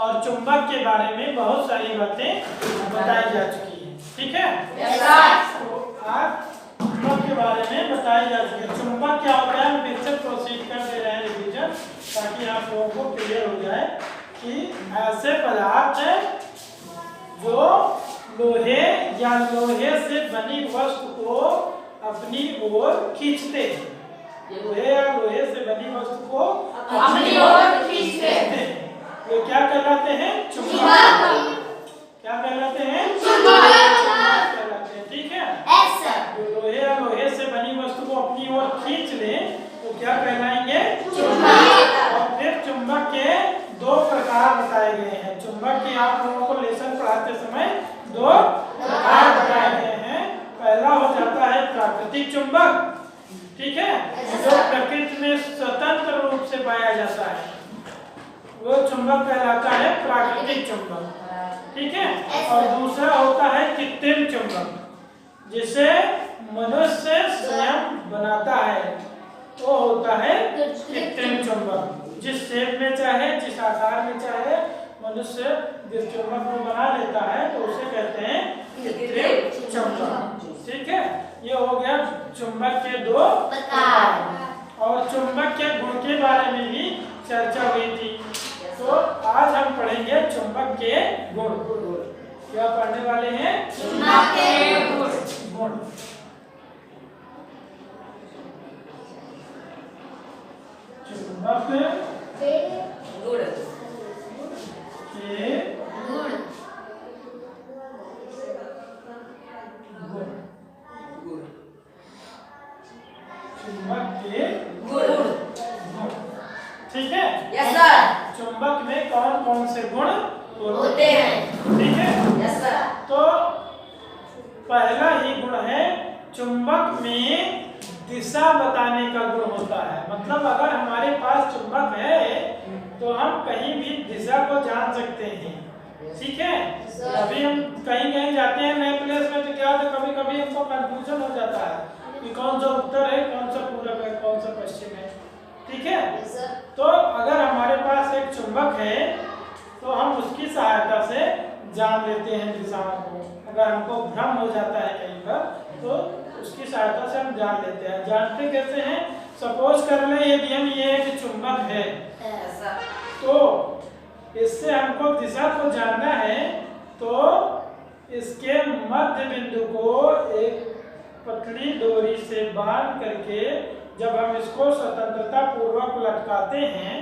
और चुंबक के बारे में बहुत सारी बातें बताई जा चुकी हैं। ठीक है, तो आज चुंबक के बारे में बताई जा चुकी है। चुंबक क्या होता है, हम फिर से प्रोसीड कर दे रहे हैं रिवीजन, ताकि आप लोगों को क्लियर हो जाए कि ऐसे पदार्थ हैं जो लोहे या लोहे से बनी वस्तु को अपनी ओर खींचते हैं। लोहे या लोहे से बनी वस्तु को अपनी ओर खींचते हैं। ये क्या कहलाते हैं? चुंबक। क्या कहलाते हैं? चुंबक कहलाते हैं। ठीक है, ऐसा जो लोहे या लोहे से बनी वस्तु को अपनी ओर खींच ले तो क्या कहलाएंगे? चुंबक। और फिर चुंबक के दो प्रकार बताए गए हैं। चुंबक की आप लोगों को लेसन पढ़ाते समय दो प्रकार बताए गए हैं। पहला हो जाता है प्राकृतिक चुंबक, ठीक है, जो प्रकृति में स्वतंत्र रूप से पाया जाता है, वो चुंबक कहलाता है प्राकृतिक चुंबक। ठीक है, और दूसरा होता है कृत्रिम चुंबक, जिसे मनुष्य स्वयं बनाता है, वो होता है कृत्रिम चुंबक। जिस शेप में चाहे, जिस आकार में चाहे मनुष्य जिस चुंबक को बना लेता है तो उसे कहते हैं कृत्रिम चुंबक। ठीक है, ये हो गया चुंबक के दो प्रकार। और चुंबक के गुण के बारे में भी चर्चा हुई थी, तो आज हम पढ़ेंगे चुंबक के गुण। क्या पढ़ने वाले हैं? चुंबक के गुण। चुंबक के गुण। चुंबक के गुण। ठीक है, यस सर। चुंबक में कौन कौन से गुण होते हैं? ठीक है, यस सर। तो पहला ही गुण है चुंबक में दिशा बताने का गुण होता है। मतलब अगर हमारे पास चुंबक है तो हम कहीं भी दिशा को जान सकते हैं। ठीक है, अभी हम कहीं कहीं जाते हैं नए प्लेस में तो क्या होता है, कभी कभी हमको कंफ्यूजन हो जाता है कि कौन सा उत्तर है, कौन सा पूरब है, कौन सा पश्चिम है। ठीक है, तो अगर हमारे पास एक चुंबक है तो हम उसकी सहायता से जान लेते हैं दिशाओं को। अगर हमको भ्रम हो जाता है कहीं पर तो उसकी सहायता से हम जान लेते हैं। जानते कैसे हैं? सपोज कर लें यदि हम ये एक चुंबक है तो इससे हमको दिशा को जानना है, तो इसके मध्य बिंदु को एक पतली डोरी से बांध करके जब हम इसको स्वतंत्रता पूर्वक लटकाते हैं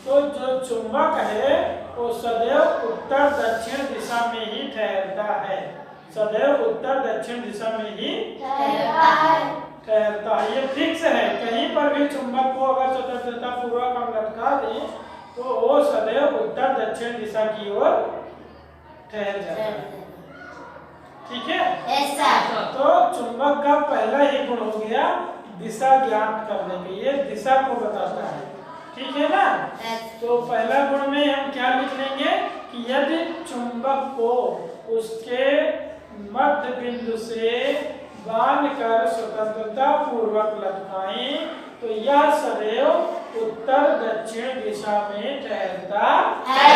तो जो चुंबक है वो सदैव उत्तर दक्षिण दिशा में ही ठहरता है। सदैव उत्तर दक्षिण दिशा में ही ठहरता है। ये फिक्स है। कहीं पर भी चुंबक को अगर स्वतंत्रता पूर्वक हम लटका दें तो वो सदैव उत्तर दक्षिण दिशा की ओर ठहर जाता है। ठीक है, ऐसा तो चुंबक का पहला ही गुण हो गया दिशा ज्ञात करने के, ये दिशा को बताता है। ठीक है ना, तो पहला गुण में हम क्या लिख लेंगे कि यदि चुंबक को उसके मध्य बिंदु से बांधकर स्वतंत्रता पूर्वक लटकाएं तो यह सदैव उत्तर दक्षिण दिशा में ठहरता है।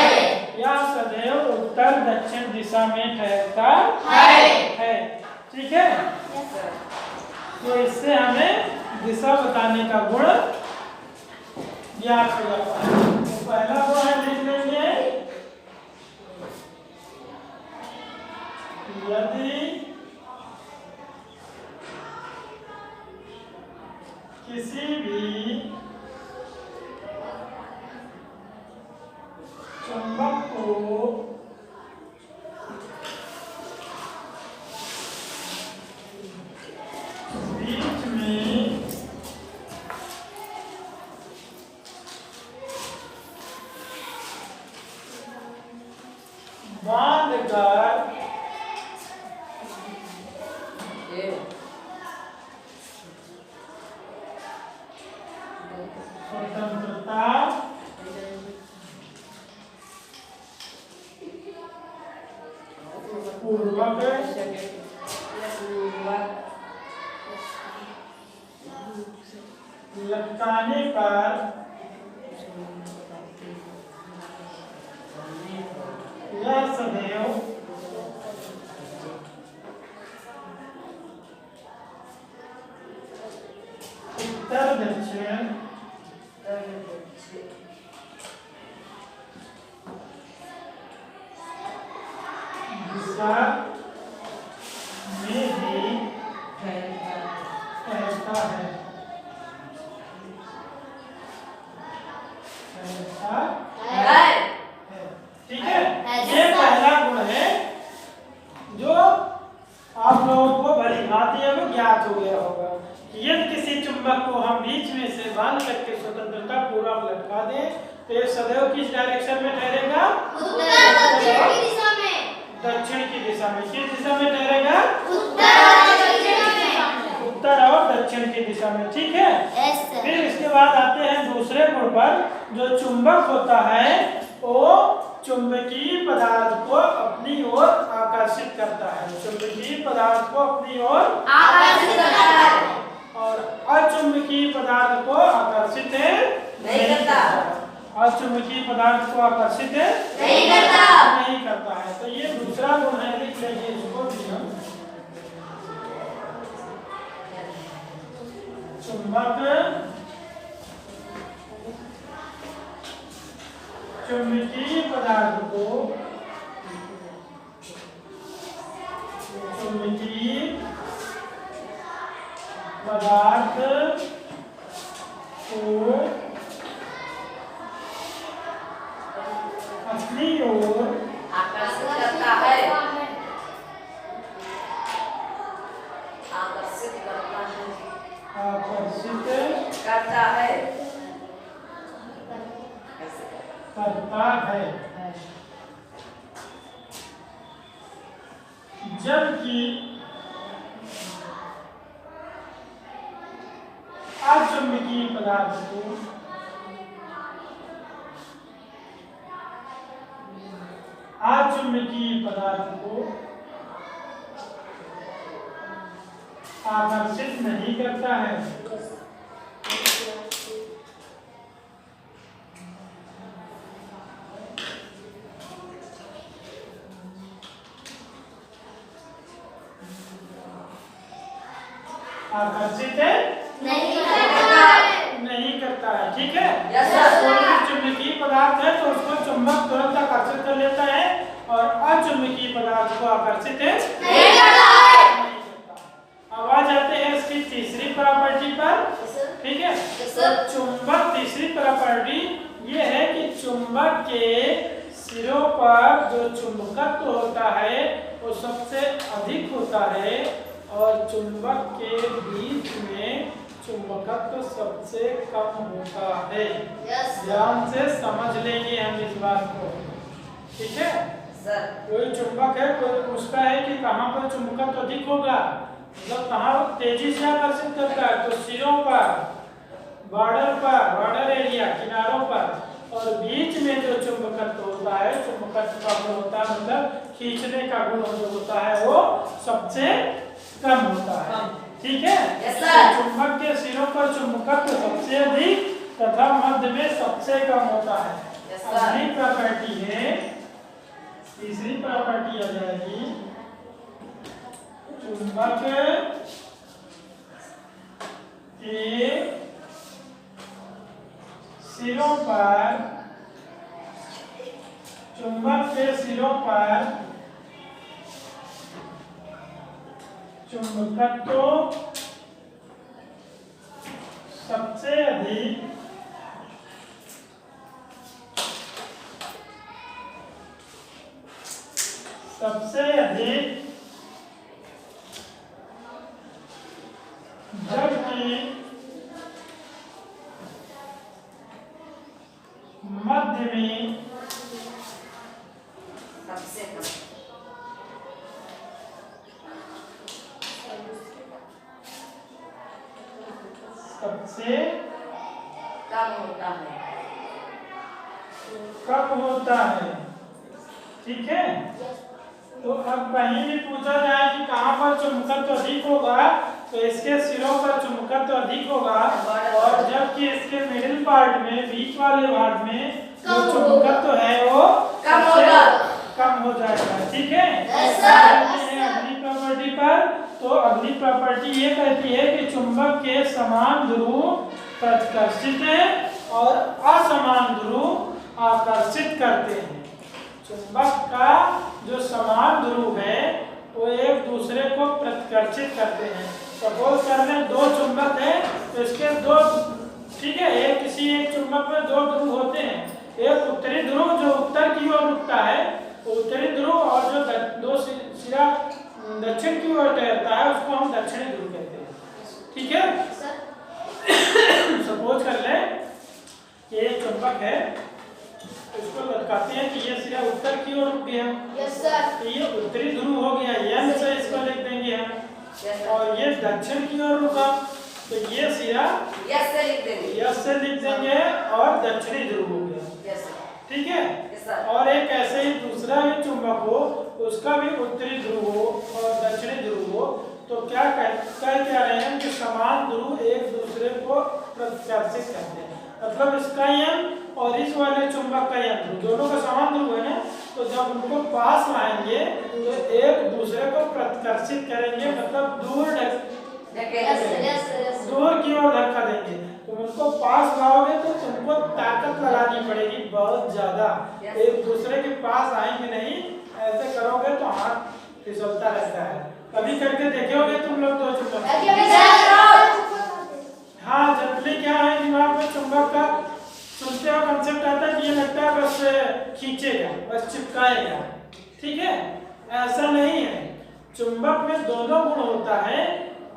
यह सदैव उत्तर दक्षिण दिशा में ठहरता है। ठीक है, तो इससे हमें दिशा बताने का गुण ज्ञात हो जाता है। तो पहला गुण है, लिख लेंगे यदि किसी भी चुंबक को बीच में बांधकर स्वतंत्रता पूर्वक लटकाने पर यह सदैव उत्तर दक्षिण दिशा में भी ऐसा है। ठीक है, ये पहला गुण है जो आप लोगों को भली भांति अब ज्ञात हो गया होगा। यदि किसी चुंबक को हम बीच में से बांध करके स्वतंत्रता पूर्वक लटका दें तो ये सदैव किस डायरेक्शन में ठहरेगा? दक्षिण की दिशा में। किस दिशा में ठहरेगा? उत्तर और दक्षिण की दिशा में। ठीक है, फिर इसके बाद आते हैं दूसरे गुण पर। जो चुंबक होता है वो चुंबकीय पदार्थ को अपनी ओर आकर्षित करता है। चुंबकीय पदार्थ को अपनी ओर आकर्षित करता है और अचुंबकीय पदार्थ को आकर्षित नहीं करता। अचुंबकीय पदार्थ को आकर्षित नहीं करता है। तो ये दूसरा गुण है, लिख लेंगे इसको भी हम। चुंबक चुंबकीय पदार्थ को अपनी ओर आकर्षित करता है। जबकि अचुंबकीय पदार्थ को आकर्षित नहीं करता है। आकर्षित नहीं करता है। ठीक है, चुंबकीय पदार्थ है तो उसको चुंबक तुरंत आकर्षित कर लेता है और अचुंबकीय पदार्थ को आकर्षित नहीं करता। अब आ जाते हैं इसकी तीसरी प्रॉपर्टी पर। ठीक है, चुंबक तीसरी प्रॉपर्टी ये है कि चुंबक के सिरों पर जो चुंबकत्व होता है वो सबसे अधिक होता है और चुंबक के बीच में चुंबकत्व सबसे कम होता है। ध्यान से समझ लेंगे हम इस बात को। ठीक है, कोई चुंबक है, कोई पूछता है कि कहाँ पर चुंबकत्व अधिक होगा, मतलब कहाँ तेजी से आकर्षित करता है, तो सिरों पर, बॉर्डर एरिया, किनारों पर, और बीच में जो चुंबकत्व होता है, चुंबकत्व का गुण होता है मतलब खींचने का गुण जो होता है वो सबसे कम होता है। ठीक है, चुंबक के सिरों पर चुंबकत्व सबसे अधिक तथा मध्य में सबसे कम होता है। अगली प्रॉपर्टी है, तीसरी प्रॉपर्टी आ जाएगी चुंबक के सिरों पर चुंबकत्व सबसे अधिक जबकि मध्य में सबसे कम होता है। ठीक है, तो अब कहीं भी पूछा जाए कि कहाँ पर चुंबकत्व अधिक होगा तो इसके सिरों पर चुंबकत्व अधिक होगा और जबकि इसके मिडिल पार्ट में, बीच वाले पार्ट में जो चुंबकत्व है वो सबसे कम हो जाएगा। ठीक है, Yes, sir. अगली प्रॉपर्टी पर। तो अगली प्रॉपर्टी ये कहती है कि चुंबक के समान ध्रुव प्रतिकर्षित है और असमान ध्रुव आकर्षित करते हैं। चुंबक का जो समान ध्रुव है वो एक दूसरे को प्रतिकर्षित करते हैं। सपोज कर लें दो चुंबक है तो इसके दो, ठीक है, एक किसी एक चुंबक में दो ध्रुव होते हैं। एक उत्तरी ध्रुव जो उत्तर की ओर रुकता है, उत्तरी ध्रुव, और जो दो सिरा दक्षिण की ओर तैरता है उसको हम दक्षिणी ध्रुव कहते हैं। ठीक है, सपोज कर लें कि एक चुंबक है, इसको लटकाते हैं कि ये सिरा उत्तर की ओर रुक गया। Yes sir. तो ये उत्तरी ध्रुव हो गया, एन से इसको लिख देंगे हम। और ये दक्षिण की ओर रुका तो ये सिरा यस से लिख देंगे। यस से लिख देंगे और दक्षिणी ध्रुव हो गया। Yes sir. ठीक है, यस सर। और एक ऐसे ही दूसरा भी चुंबक हो, उसका भी उत्तरी ध्रुव हो और दक्षिणी ध्रुव हो, तो क्या कह रहे हैं कि समान ध्रुव एक दूसरे को प्रतिकर्षित करते हैं। मतलब इसका यन और इस वाले चुंबक का यन दोनों का समान ध्रुव है ना, तो जब उनको पास लाएंगे तो एक दूसरे को प्रतिकर्षित करेंगे, मतलब दूर की ओर धक्का देंगे। तुम उनको पास लाओगे तो तुमको ताकत लगानी पड़ेगी बहुत ज्यादा, एक दूसरे के पास आएंगे नहीं। ऐसे करोगे तो हाथ फिसलता रहता है। कभी करके देखोगे तुम लोग दो चुंबक? हाँ, जनरली क्या है दिमाग में चुंबक का सुनते हो कंसेप्ट आता है कि ये लगता है बस खींचेगा, बस चिपकाएगा। ठीक है, ऐसा नहीं है। चुंबक में दोनों गुण होता है,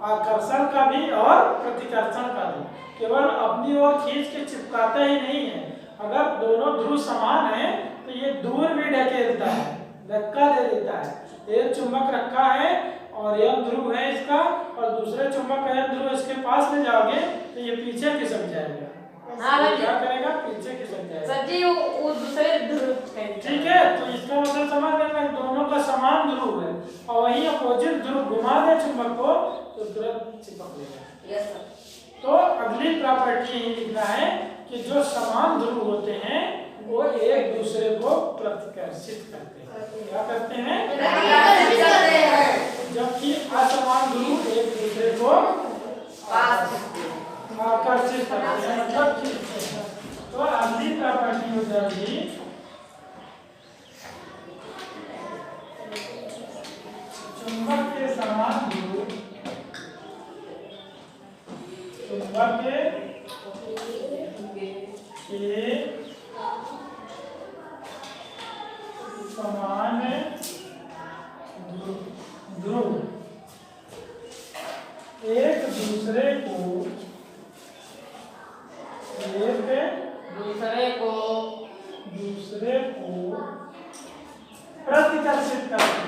आकर्षण का भी और प्रतिकर्षण का भी। केवल अपनी ओर खींच के चिपकाता ही नहीं है। अगर दोनों ध्रुव समान है तो ये दूर भी ढकेलता है, धक्का दे देता है। एक चुंबक रखा है और यह ध्रुव है इसका, और दूसरे चुंबक का यह ध्रुव इसके पास ले जाओगे तो ये पीछे खिसक जाएगा। क्या करेगा? पीछे खिसक जाएगा। सर जी वो दूसरे ध्रुव। ठीक है, तो इसका मतलब समझ लेना दोनों का समान ध्रुव है, और वही अपोजिट ध्रुव घुमा दे चुंबक को तो तुरंत चिपक लेगा। Yes sir. तो अगली प्रॉपर्टी यही लिखना है कि जो समान ध्रुव होते हैं वो एक दूसरे को प्रतिकर्षित करते हैं। क्या करते हैं? प्रतिकर्षित करते हैं। जबकि असमान ध्रुव एक दूसरे को आकर्षित करते हैं, मतलब खींचते हैं। तो अगली प्रॉपर्टी हो जाएगी चुंबक के समान ध्रुव, चुंबक के समान ध्रुव एक दूसरे को प्रतिकर्षित करते हैं। प्रतिकर्षित करते हैं,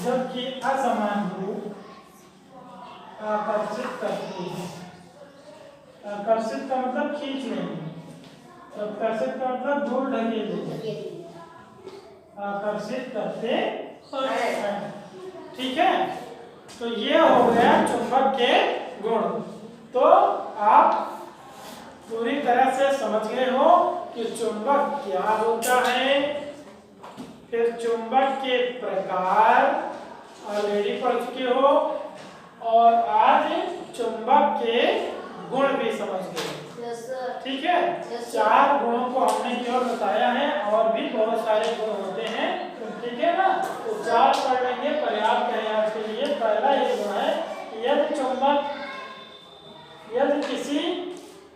जबकि असमान ध्रुव आकर्षित करते हैं। आकर्षित का मतलब खींच लेंगे, आकर्षित का मतलब दूर ढकेल देंगे, आकर्षित करते हैं। ठीक है, तो ये हो गया चुंबक के गुण। तो आप पूरी तरह से समझ गए हो कि चुंबक क्या होता है, फिर चुंबक के प्रकार ऑलरेडी पढ़ चुके हो, और आज चुंबक के गुण भी समझ गए। ठीक है, चार गुणों को हमने केवल बताया है, और भी बहुत सारे गुण होते हैं। ठीक है ना, तो चार पढ़ लेंगे, पर्याप्त है आज के लिए। पहला ये गुण है कि यदि किसी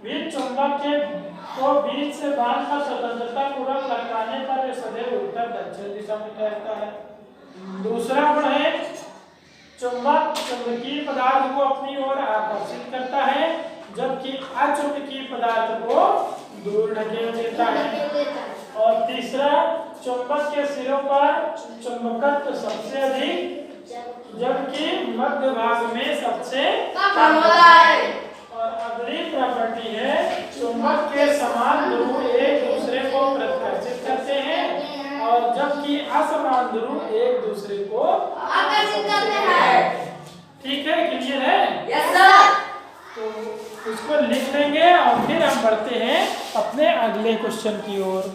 भी चुंबक के को बीच से बांध कर स्वतंत्रता पूर्वक लटकाने पर यह सदैव उत्तर दक्षिण दिशा में तैरता है। दूसरा गुण है चुंबक चुंबकीय पदार्थ को अपनी ओर आकर्षित करता है, जबकि अचुंबकीय पदार्थ को दूर ढकेल देता है। और तीसरा, चुंबक के सिरों पर चुंबकत्व सबसे अधिक जबकि मध्य भाग में सबसे कम होता है। और अगली प्रॉपर्टी है चुंबक के समान ध्रुव एक दूसरे को प्रतिकर्षित करते हैं और जबकि असमान ध्रुव एक दूसरे को आकर्षित करते हैं। ठीक है, क्लियर है? Yes sir. तो इसको लिख लेंगे और फिर हम बढ़ते हैं अपने अगले क्वेश्चन की ओर।